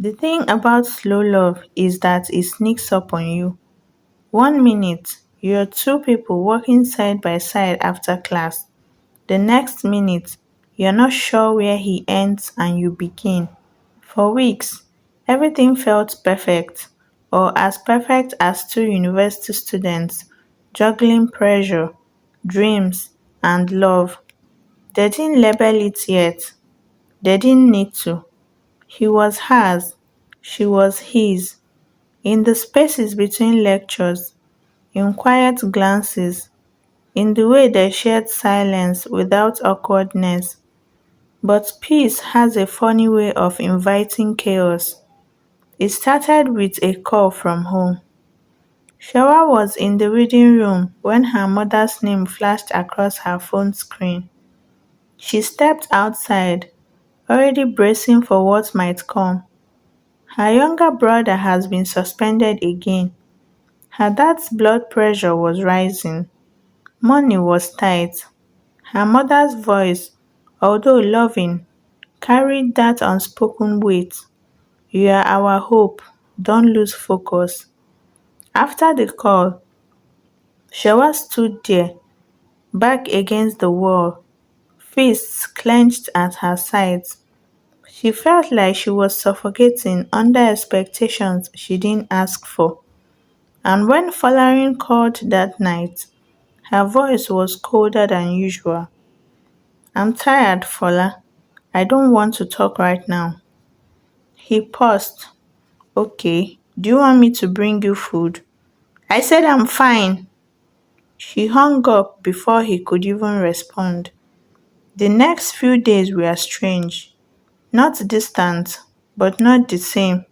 The thing about slow love is that it sneaks up on you. One minute, you're two people walking side by side after class. The next minute, you're not sure where he ends and you begin. For weeks, everything felt perfect, or as perfect as two university students juggling pressure, dreams, and love. They didn't label it yet. They didn't need to. He was hers, she was his. In the spaces between lectures, in quiet glances, in the way they shared silence without awkwardness. But peace has a funny way of inviting chaos. It started with a call from home. Shewa was in the reading room when her mother's name flashed across her phone screen. She stepped outside, already bracing for what might come. Her younger brother has been suspended again. Her dad's blood pressure was rising. Money was tight. Her mother's voice, although loving, carried that unspoken weight. You are our hope. Don't lose focus. After the call, Shewa stood there, back against the wall, fists clenched at her sides. She felt like she was suffocating under expectations she didn't ask for. And when Folarin called that night, her voice was colder than usual. I'm tired, Fola. I don't want to talk right now. He paused. Okay, do you want me to bring you food? I said I'm fine. She hung up before he could even respond. The next few days were strange. Not distant, but not the same.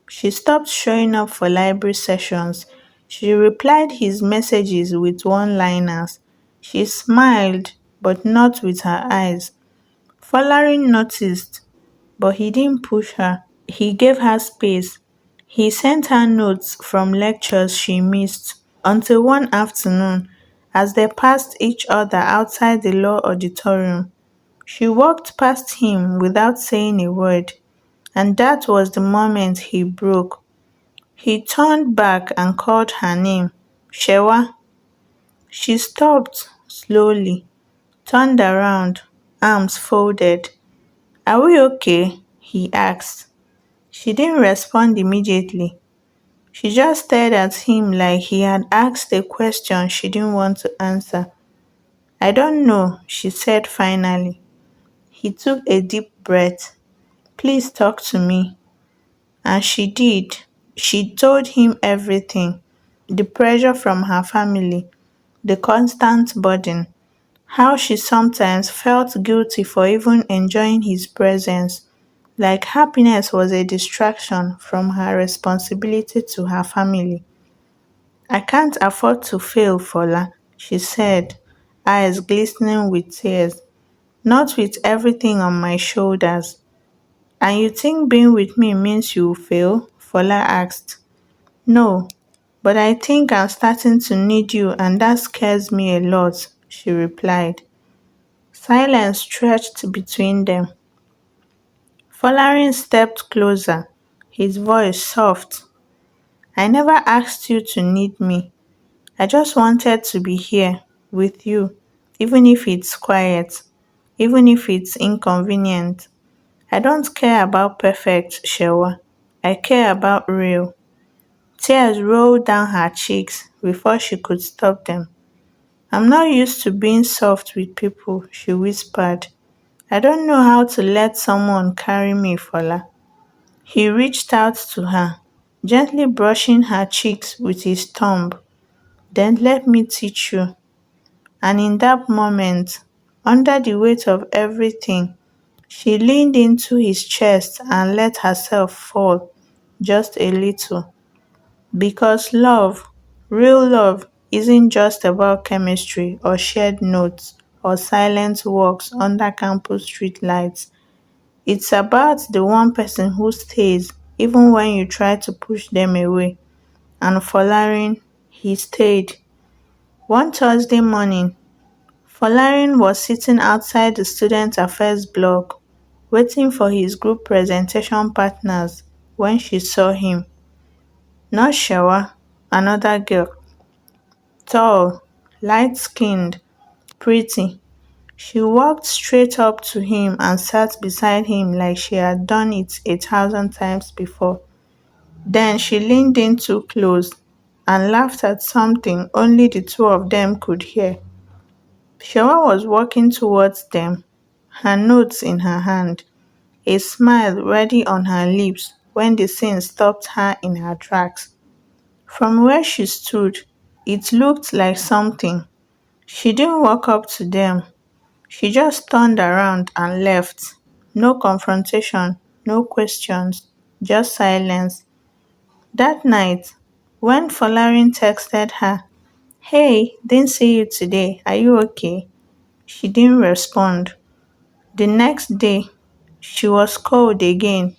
She stopped showing up for library sessions. She replied his messages with one-liners. She smiled, but not with her eyes. Folarin noticed, but he didn't push her. He gave her space. He sent her notes from lectures she missed until one afternoon, as they passed each other outside the law auditorium. She walked past him without saying a word, and that was the moment he broke. He turned back and called her name, Shewa. She stopped slowly, turned around, arms folded. Are we okay? He asked. She didn't respond immediately. She just stared at him like he had asked a question she didn't want to answer. I don't know, she said finally. He took a deep breath. Please talk to me. And she did. She told him everything: the pressure from her family, the constant burden, how she sometimes felt guilty for even enjoying his presence, like happiness was a distraction from her responsibility to her family. I can't afford to fail, Fola, she said, eyes glistening with tears. Not with everything on my shoulders. And you think being with me means you will fail? Fola asked. No, but I think I'm starting to need you and that scares me a lot, she replied. Silence stretched between them. Folarin stepped closer, his voice soft. I never asked you to need me. I just wanted to be here with you, even if it's quiet, even if it's inconvenient. I don't care about perfect, Shewa. I care about real. Tears rolled down her cheeks before she could stop them. I'm not used to being soft with people, she whispered. I don't know how to let someone carry me, Fola. He reached out to her, gently brushing her cheeks with his thumb. Then let me teach you. And in that moment, under the weight of everything, she leaned into his chest and let herself fall, just a little. Because love, real love, isn't just about chemistry or shared notes or silent walks under campus streetlights. It's about the one person who stays even when you try to push them away. And Folarin, he stayed. One Thursday morning, Folarin was sitting outside the student affairs block, waiting for his group presentation partners. when she saw him. Not Shawa, another girl, tall, light skinned, pretty. She walked straight up to him and sat beside him like she had done it 1,000 times before. Then she leaned in too close and laughed at something only the two of them could hear. Shawa was walking towards them, her notes in her hand, a smile ready on her lips when the scene stopped her in her tracks. From where she stood, it looked like something. She didn't walk up to them. She just turned around and left. No confrontation, no questions, just silence. That night, when Folarin texted her, "Hey, didn't see you today. Are you okay?" She didn't respond. The next day, she was cold again,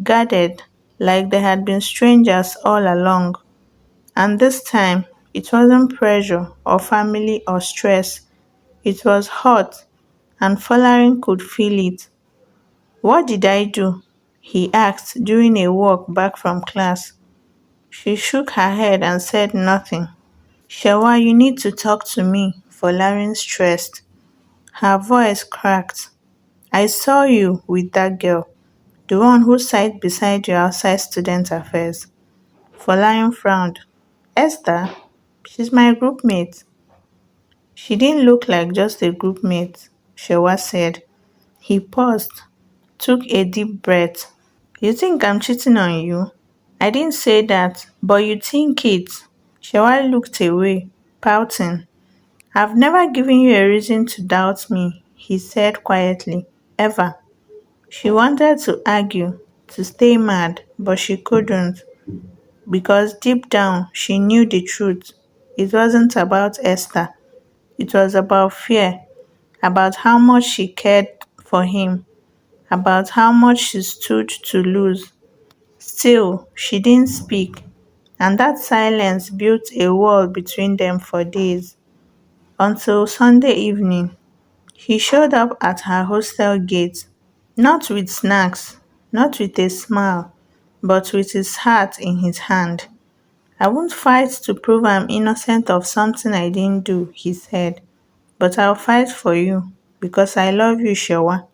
guarded, like they had been strangers all along. And this time, it wasn't pressure or family or stress. It was hot, and Folarin could feel it. "What did I do?" he asked during a walk back from class. She shook her head and said nothing. "Shewa, you need to talk to me," Folarin stressed. Her voice cracked. "I saw you with that girl, the one who sat beside you outside student affairs." Folarin frowned. "Esther? She's my groupmate." "She didn't look like just a groupmate," Shewa said. He paused, took a deep breath. "You think I'm cheating on you?" "I didn't say that, but you think it." Shewa looked away, pouting. "I've never given you a reason to doubt me," he said quietly. "Ever." She wanted to argue, to stay mad, but she couldn't, because deep down she knew the truth. It wasn't about Esther. It was about fear, about how much she cared for him, about how much she stood to lose. Still, she didn't speak, and that silence built a wall between them for days, until Sunday evening. He showed up at her hostel gate, not with snacks, not with a smile, but with his heart in his hand. "I won't fight to prove I'm innocent of something I didn't do," he said, "but I'll fight for you, because I love you, Shewa.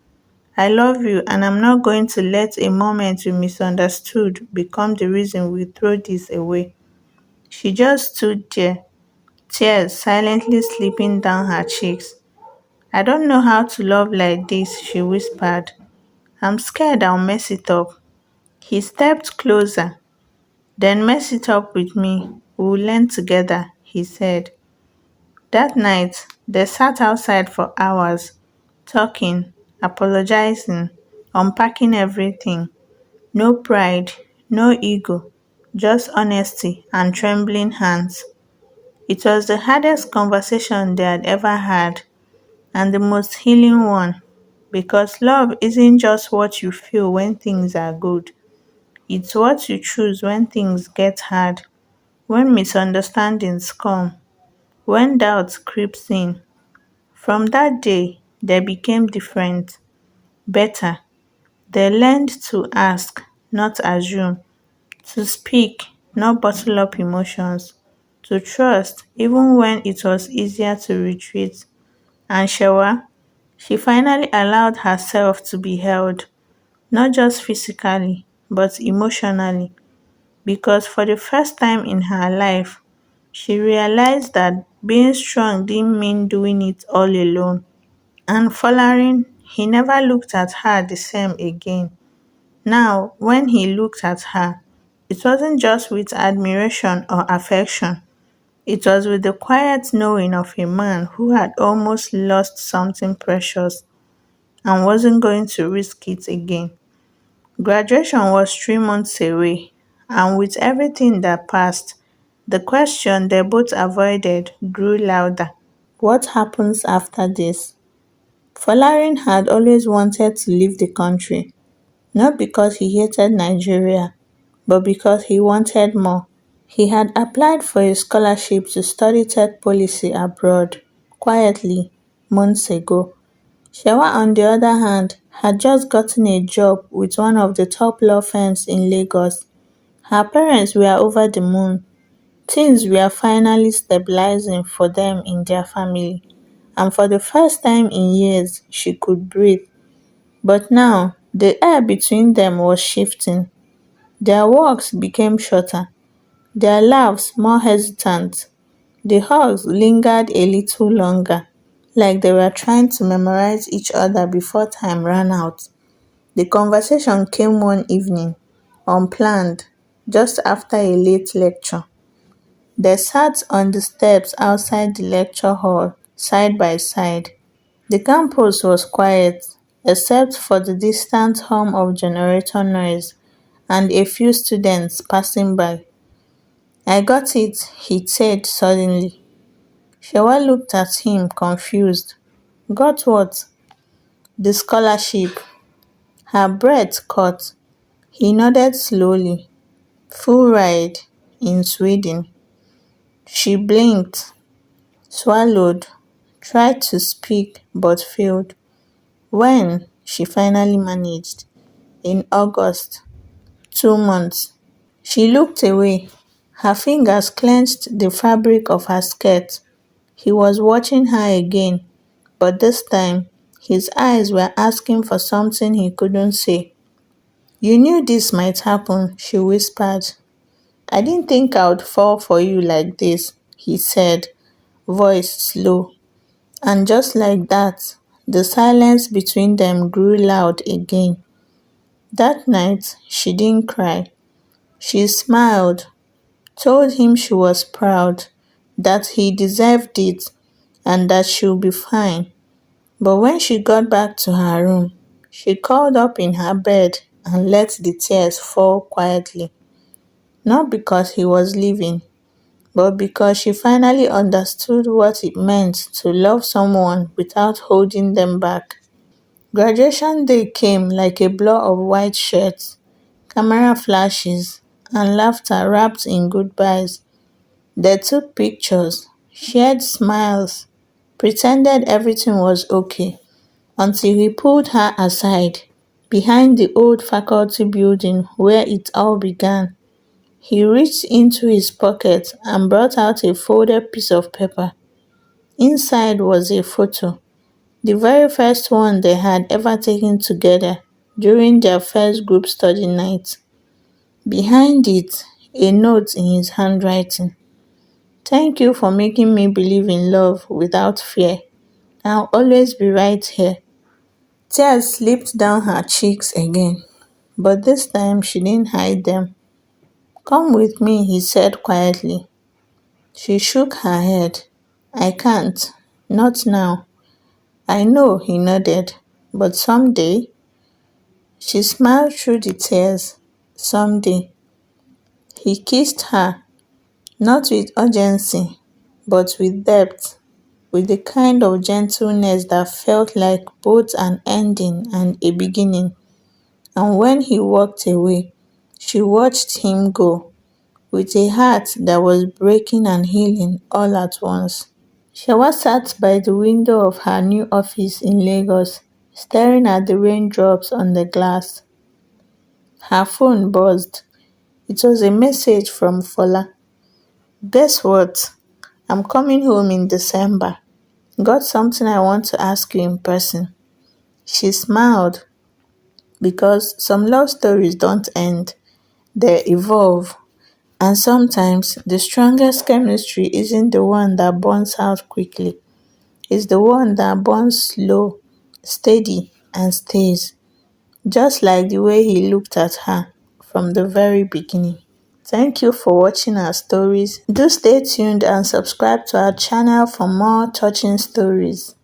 I love you, and I'm not going to let a moment we misunderstood become the reason we throw this away." She just stood there, tears silently slipping down her cheeks. "I don't know how to love like this," she whispered. "I'm scared I'll mess it up." He stepped closer. "Then mess it up with me. We'll learn together," he said. That night, they sat outside for hours, talking, apologizing, unpacking everything. No pride, no ego, just honesty and trembling hands. It was the hardest conversation they had ever had, and the most healing one, because love isn't just what you feel when things are good. It's what you choose when things get hard, when misunderstandings come, when doubt creeps in. From that day, they became different, better. They learned to ask, not assume, to speak, not bottle up emotions, to trust even when it was easier to retreat. And Shewa, she finally allowed herself to be held, not just physically, but emotionally, because for the first time in her life, she realized that being strong didn't mean doing it all alone. And Folarin, he never looked at her the same again. Now, when he looked at her, it wasn't just with admiration or affection. It was with the quiet knowing of a man who had almost lost something precious and wasn't going to risk it again. Graduation was 3 months away, and with everything that passed, the question they both avoided grew louder. What happens after this? Folarin had always wanted to leave the country, not because he hated Nigeria, but because he wanted more. He had applied for a scholarship to study tech policy abroad, quietly, months ago. Shewa, on the other hand, had just gotten a job with one of the top law firms in Lagos. Her parents were over the moon. Things were finally stabilizing for them in their family, and for the first time in years, she could breathe. But now, the air between them was shifting. Their walks became shorter, their laughs more hesitant. The hugs lingered a little longer, like they were trying to memorize each other before time ran out. The conversation came one evening, unplanned, just after a late lecture. They sat on the steps outside the lecture hall, side by side. The campus was quiet, except for the distant hum of generator noise and a few students passing by. "I got it," he said suddenly. Shewa looked at him, confused. "Got what?" "The scholarship." Her breath caught. He nodded slowly. "Full ride. In Sweden." She blinked, swallowed, tried to speak but failed. "When?" she finally managed. "In August. 2 months." She looked away. Her fingers clenched the fabric of her skirt. He was watching her again, but this time his eyes were asking for something he couldn't say. "You knew this might happen," she whispered. "I didn't think I would fall for you like this," he said, voice slow. And just like that, the silence between them grew loud again. That night, she didn't cry. She smiled, told him she was proud, that he deserved it, and that she'll be fine. But when she got back to her room, she curled up in her bed and let the tears fall quietly. Not because he was leaving, but because she finally understood what it meant to love someone without holding them back. Graduation day came like a blur of white shirts, camera flashes, and laughter wrapped in goodbyes. They took pictures, shared smiles, pretended everything was okay, until he pulled her aside, behind the old faculty building where it all began. He reached into his pocket and brought out a folded piece of paper. Inside was a photo, the very first one they had ever taken together during their first group study night. Behind it, a note in his handwriting. "Thank you for making me believe in love without fear. I'll always be right here." Tears slipped down her cheeks again, but this time she didn't hide them. "Come with me," he said quietly. She shook her head. "I can't. Not now." "I know," he nodded. "But someday." She smiled through the tears. "Someday." He kissed her, not with urgency, but with depth, with the kind of gentleness that felt like both an ending and a beginning. And when he walked away, she watched him go, with a heart that was breaking and healing all at once. Shewa sat by the window of her new office in Lagos, staring at the raindrops on the glass. Her phone buzzed. It was a message from Fola. "Guess what? I'm coming home in December. Got something I want to ask you in person." She smiled, because some love stories don't end, they evolve. And sometimes the strongest chemistry isn't the one that burns out quickly. It's the one that burns slow, steady, and stays. Just like the way he looked at her from the very beginning. Thank you for watching our stories. Do stay tuned and subscribe to our channel for more touching stories.